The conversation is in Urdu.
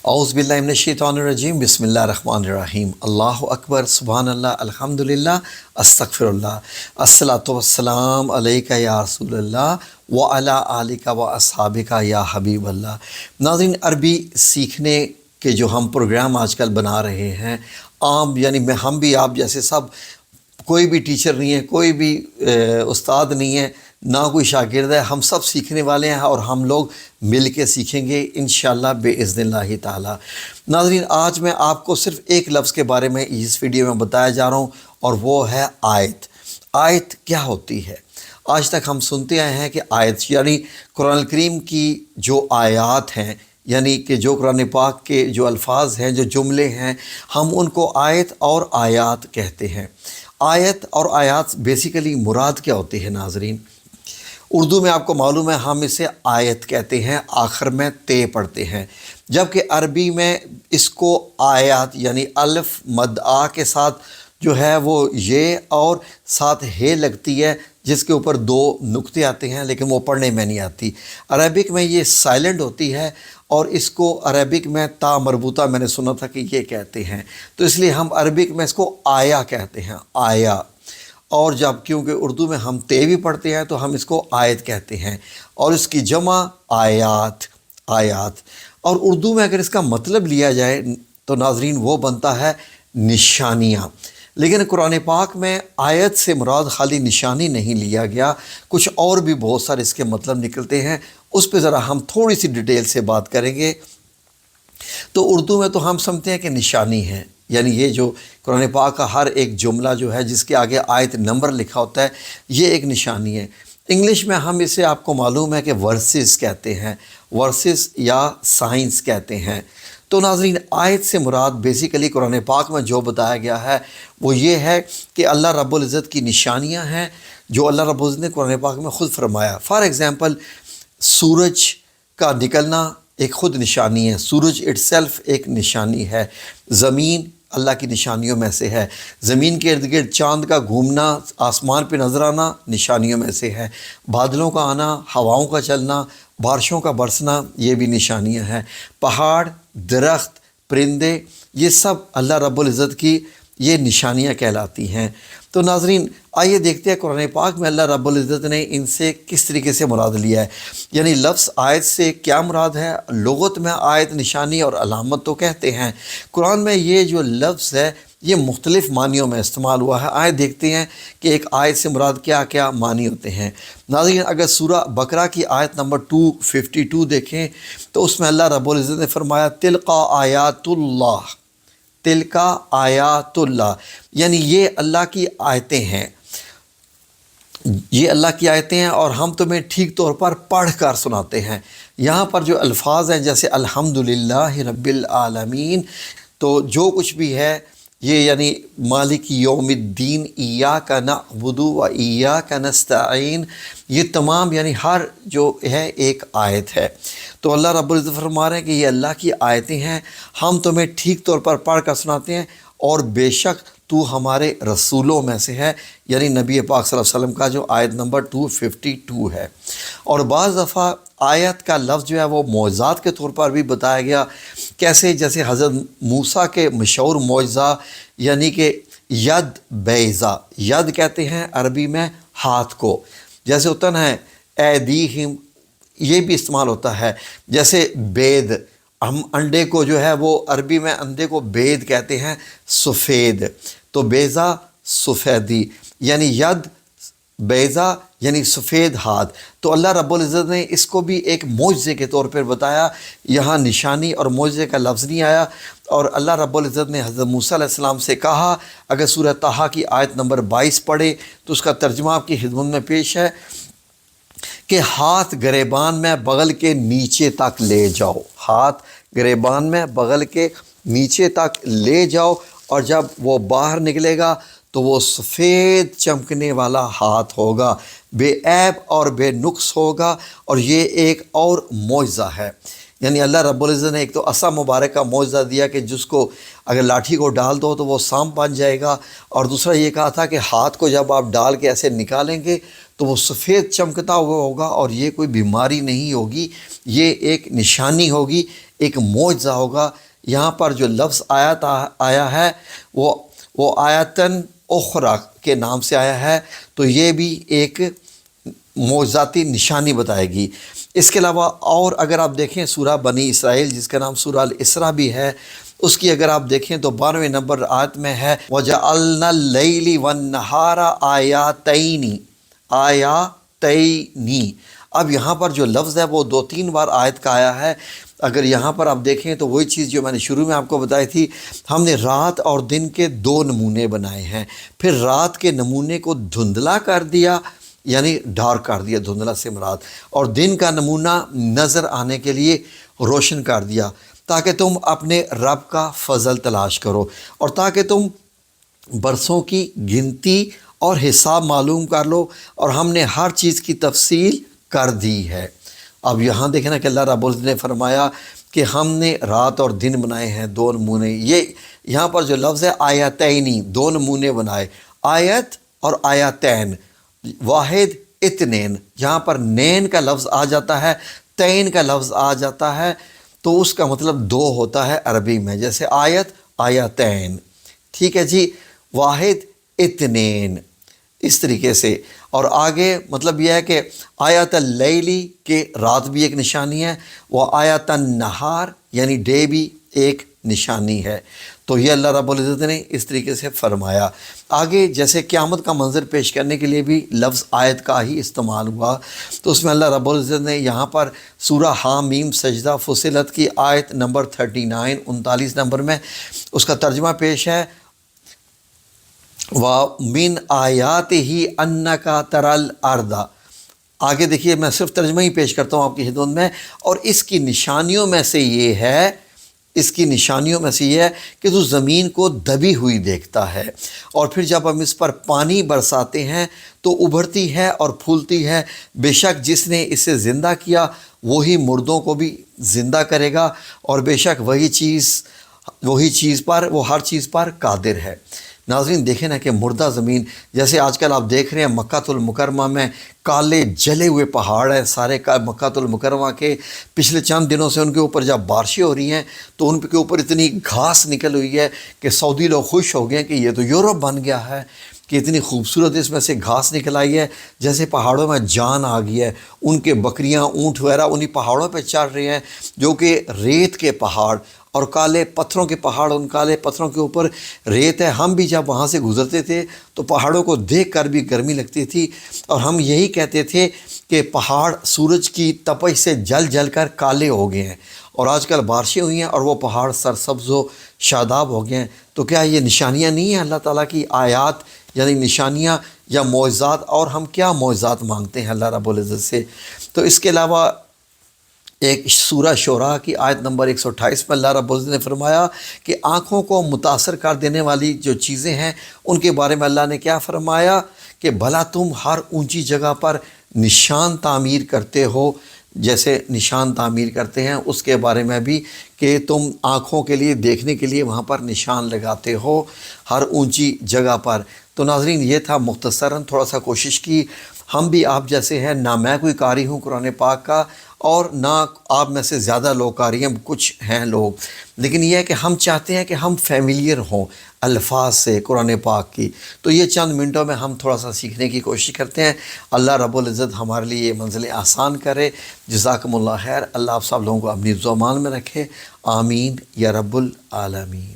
اعوذ باللہ من الشیطان الرجیم بسم اللہ الرحمن الرحیم اللہ اکبر سبحان اللہ الحمدللہ استغفر اللہ الصلاۃ والسلام علیک یا رسول اللہ وعلی آلک و اصحابک یا حبیب اللہ۔ ناظرین، عربی سیکھنے کے جو ہم پروگرام آج کل بنا رہے ہیں، عام یعنی ہم بھی آپ جیسے سب، کوئی بھی ٹیچر نہیں ہے، کوئی بھی استاد نہیں ہے، نہ کوئی شاگرد ہے، ہم سب سیکھنے والے ہیں اور ہم لوگ مل کے سیکھیں گے انشاءاللہ باذن اللہ تعالی۔ ناظرین، آج میں آپ کو صرف ایک لفظ کے بارے میں اس ویڈیو میں بتایا جا رہا ہوں، اور وہ ہے آیت۔ آیت کیا ہوتی ہے؟ آج تک ہم سنتے آئے ہیں کہ آیت یعنی قرآن کریم کی جو آیات ہیں، یعنی کہ جو قرآن پاک کے جو الفاظ ہیں، جو جملے ہیں، ہم ان کو آیت اور آیات کہتے ہیں۔ آیت اور آیات بیسیکلی مراد کیا ہوتی ہے ناظرین؟ اردو میں آپ کو معلوم ہے ہم اسے آیت کہتے ہیں، آخر میں تے پڑھتے ہیں، جبکہ عربی میں اس کو آیات یعنی الف مد آ کے ساتھ جو ہے وہ یہ اور ساتھ ہے لگتی ہے، جس کے اوپر دو نقطے آتے ہیں، لیکن وہ پڑھنے میں نہیں آتی۔ عربک میں یہ سائلنٹ ہوتی ہے، اور اس کو عربک میں تا مربوطہ میں نے سنا تھا کہ یہ کہتے ہیں، تو اس لیے ہم عربک میں اس کو آیا کہتے ہیں، آیا۔ اور جب کیونکہ اردو میں ہم تے بھی پڑھتے ہیں تو ہم اس کو آیت کہتے ہیں، اور اس کی جمع آیات، آیات۔ اور اردو میں اگر اس کا مطلب لیا جائے تو ناظرین وہ بنتا ہے نشانیاں، لیکن قرآن پاک میں آیت سے مراد خالی نشانی نہیں لیا گیا، کچھ اور بھی بہت سارے اس کے مطلب نکلتے ہیں، اس پہ ذرا ہم تھوڑی سی ڈیٹیل سے بات کریں گے۔ تو اردو میں تو ہم سمجھتے ہیں کہ نشانی ہے، یعنی یہ جو قرآن پاک کا ہر ایک جملہ جو ہے جس کے آگے آیت نمبر لکھا ہوتا ہے، یہ ایک نشانی ہے۔ انگلش میں ہم اسے آپ کو معلوم ہے کہ ورسز کہتے ہیں، ورسز یا سائنس کہتے ہیں۔ تو ناظرین، آیت سے مراد بیسیکلی قرآن پاک میں جو بتایا گیا ہے وہ یہ ہے کہ اللہ رب العزت کی نشانیاں ہیں جو اللہ رب العزت نے قرآن پاک میں خود فرمایا۔ فار ایگزامپل، سورج کا نکلنا ایک خود نشانی ہے، سورج اٹ سیلف ایک نشانی ہے۔ زمین اللہ کی نشانیوں میں سے ہے، زمین کے ارد گرد چاند کا گھومنا، آسمان پہ نظر آنا نشانیوں میں سے ہے، بادلوں کا آنا، ہواؤں کا چلنا، بارشوں کا برسنا، یہ بھی نشانیاں ہیں۔ پہاڑ، درخت، پرندے، یہ سب اللہ رب العزت کی یہ نشانیاں کہلاتی ہیں۔ تو ناظرین، آئیے دیکھتے ہیں قرآن پاک میں اللہ رب العزت نے ان سے کس طریقے سے مراد لیا ہے، یعنی لفظ آیت سے کیا مراد ہے۔ لغت میں آیت نشانی اور علامت تو کہتے ہیں، قرآن میں یہ جو لفظ ہے یہ مختلف معنیوں میں استعمال ہوا ہے۔ آئے دیکھتے ہیں کہ ایک آیت سے مراد کیا کیا معنی ہوتے ہیں۔ ناظرین، اگر سورہ بقرہ کی آیت نمبر 252 دیکھیں تو اس میں اللہ رب العزت نے فرمایا تلقا آیات اللہ، تلقا آیات اللہ، یعنی یہ اللہ کی آیتیں ہیں، یہ اللہ کی آیتیں ہیں اور ہم تمہیں ٹھیک طور پر پڑھ کر سناتے ہیں۔ یہاں پر جو الفاظ ہیں جیسے الحمدللہ رب العالمین، تو جو کچھ بھی ہے یہ یعنی مالک یوم الدین، ایاک نعبد و ایاک نستعین، یہ تمام یعنی ہر جو ہے ایک آیت ہے۔ تو اللہ رب العزت فرما رہے ہیں کہ یہ اللہ کی آیتیں ہیں، ہم تمہیں ٹھیک طور پر پڑھ کر سناتے ہیں، اور بے شک تو ہمارے رسولوں میں سے ہے، یعنی نبی پاک صلی اللہ علیہ وسلم کا جو آیت نمبر 252 ہے۔ اور بعض دفعہ آیت کا لفظ جو ہے وہ معجزات کے طور پر بھی بتایا گیا، کیسے؟ جیسے حضرت موسیٰ کے مشہور معجزہ یعنی کہ ید بیضا، ید کہتے ہیں عربی میں ہاتھ کو، جیسے ہوتا نا ہے ایدیہم، یہ بھی استعمال ہوتا ہے، جیسے بید، ہم انڈے کو جو ہے وہ عربی میں انڈے کو بید کہتے ہیں، سفید، تو بیضا سفیدی، یعنی ید بیضا یعنی سفید ہاتھ۔ تو اللہ رب العزت نے اس کو بھی ایک معجزے کے طور پر بتایا، یہاں نشانی اور معجزے کا لفظ نہیں آیا۔ اور اللہ رب العزت نے حضرت موسیٰ علیہ السلام سے کہا، اگر سورہ طٰہٰ کی آیت نمبر 22 پڑھے تو اس کا ترجمہ آپ کی خدمت میں پیش ہے کہ ہاتھ گریبان میں بغل کے نیچے تک لے جاؤ، ہاتھ گریبان میں بغل کے نیچے تک لے جاؤ، اور جب وہ باہر نکلے گا تو وہ سفید چمکنے والا ہاتھ ہوگا، بے عیب اور بے نقص ہوگا۔ اور یہ ایک اور معجزہ ہے، یعنی اللہ رب العزت نے ایک تو عصا مبارک کا معجزہ دیا کہ جس کو اگر لاٹھی کو ڈال دو تو وہ سانپ بن جائے گا، اور دوسرا یہ کہا تھا کہ ہاتھ کو جب آپ ڈال کے ایسے نکالیں گے تو وہ سفید چمکتا ہوا ہوگا، اور یہ کوئی بیماری نہیں ہوگی، یہ ایک نشانی ہوگی، ایک معجزہ ہوگا۔ یہاں پر جو لفظ آیا ہے وہ آیتن اخری کے نام سے آیا ہے، تو یہ بھی ایک معجزاتی نشانی بتائے گی۔ اس کے علاوہ اور اگر آپ دیکھیں سورہ بنی اسرائیل جس کا نام سورہ الاسراء بھی ہے، اس کی اگر آپ دیکھیں تو 12ویں نمبر آیت میں ہے وَجَعَلْنَا اللَّيْلِ وَالنَّهَارَ آیاتین۔ اب یہاں پر جو لفظ ہے وہ 2-3 بار آیت کا آیا ہے۔ اگر یہاں پر آپ دیکھیں تو وہی چیز جو میں نے شروع میں آپ کو بتائی تھی، ہم نے رات اور دن کے 2 نمونے بنائے ہیں، پھر رات کے نمونے کو دھندلا کر دیا، یعنی ڈارک کر دیا، دھندلا سے مراد، اور دن کا نمونہ نظر آنے کے لیے روشن کر دیا، تاکہ تم اپنے رب کا فضل تلاش کرو اور تاکہ تم برسوں کی گنتی اور حساب معلوم کر لو، اور ہم نے ہر چیز کی تفصیل کر دی ہے۔ اب یہاں دیکھیں نا کہ اللہ رب العزت نے فرمایا کہ ہم نے رات اور دن بنائے ہیں 2 نمونے۔ یہ یہاں پر جو لفظ ہے آیتینی، 2 نمونے بنائے، آیت اور آیتین، واحد اتنین، جہاں پر نین کا لفظ آ جاتا ہے، تین کا لفظ آ جاتا ہے، تو اس کا مطلب 2 ہوتا ہے عربی میں، جیسے آیت آیتین، ٹھیک ہے جی، واحد اتنین، اس طریقے سے۔ اور آگے مطلب یہ ہے کہ آیت اللیلی کہ رات بھی ایک نشانی ہے، وہ آیت النہار یعنی ڈے بھی ایک نشانی ہے۔ تو یہ اللہ رب العزت نے اس طریقے سے فرمایا۔ آگے جیسے قیامت کا منظر پیش کرنے کے لیے بھی لفظ آیت کا ہی استعمال ہوا، تو اس میں اللہ رب العزت نے یہاں پر سورہ حامیم سجدہ فصلت کی آیت نمبر 39 نمبر میں اس کا ترجمہ پیش ہے وَمِنْ آیَاتِهِ أَنَّكَ تَرَى الْأَرْضَ۔ آگے دیکھیے، میں صرف ترجمہ ہی پیش کرتا ہوں آپ کی خدمت میں، اور اس کی نشانیوں میں سے یہ ہے کہ تو زمین کو دبی ہوئی دیکھتا ہے، اور پھر جب ہم اس پر پانی برساتے ہیں تو ابھرتی ہے اور پھولتی ہے، بے شک جس نے اسے زندہ کیا وہی مردوں کو بھی زندہ کرے گا، اور بے شک وہ ہر چیز پر قادر ہے۔ ناظرین دیکھیں نا کہ مردہ زمین، جیسے آج کل آپ دیکھ رہے ہیں مکہ المکرمہ میں کالے جلے ہوئے پہاڑ ہیں سارے مکہ المکرمہ کے، پچھلے چند دنوں سے ان کے اوپر جب بارشیں ہو رہی ہیں تو ان کے اوپر اتنی گھاس نکل ہوئی ہے کہ سعودی لوگ خوش ہو گئے ہیں کہ یہ تو یورپ بن گیا ہے، کہ اتنی خوبصورت اس میں سے گھاس نکل آئی ہے، جیسے پہاڑوں میں جان آ گئی ہے۔ ان کے بکریاں، اونٹ وغیرہ انہی پہاڑوں پہ چڑھ رہے ہیں، جو کہ ریت کے پہاڑ اور کالے پتھروں کے پہاڑ، ان کالے پتھروں کے اوپر ریت ہے۔ ہم بھی جب وہاں سے گزرتے تھے تو پہاڑوں کو دیکھ کر بھی گرمی لگتی تھی، اور ہم یہی کہتے تھے کہ پہاڑ سورج کی تپش سے جل جل کر کالے ہو گئے ہیں، اور آج کل بارشیں ہوئی ہیں اور وہ پہاڑ سرسبز و شاداب ہو گئے ہیں۔ تو کیا یہ نشانیاں نہیں ہیں اللہ تعالیٰ کی آیات، یعنی نشانیاں یا معجزات؟ اور ہم کیا معجزات مانگتے ہیں اللہ رب العزت سے؟ تو اس کے علاوہ ایک سورہ شعراء کی آیت نمبر 128 میں اللہ رب العزت نے فرمایا کہ آنکھوں کو متاثر کر دینے والی جو چیزیں ہیں ان کے بارے میں اللہ نے کیا فرمایا کہ بھلا تم ہر اونچی جگہ پر نشان تعمیر کرتے ہو، جیسے نشان تعمیر کرتے ہیں اس کے بارے میں بھی کہ تم آنکھوں کے لیے دیکھنے کے لیے وہاں پر نشان لگاتے ہو ہر اونچی جگہ پر۔ تو ناظرین یہ تھا مختصراً، تھوڑا سا کوشش کی، ہم بھی آپ جیسے ہیں، نہ میں کوئی قاری ہوں قرآن پاک کا اور نہ آپ میں سے زیادہ لوگ قاری ہیں، کچھ ہیں لوگ، لیکن یہ ہے کہ ہم چاہتے ہیں کہ ہم فیملیئر ہوں الفاظ سے قرآن پاک کی، تو یہ چند منٹوں میں ہم تھوڑا سا سیکھنے کی کوشش کرتے ہیں۔ اللہ رب العزت ہمارے لیے یہ منزلیں آسان کرے۔ جزاکم اللہ خیر۔ اللہ آپ سب لوگوں کو اپنی زمان میں رکھے، آمین یا رب العالمین۔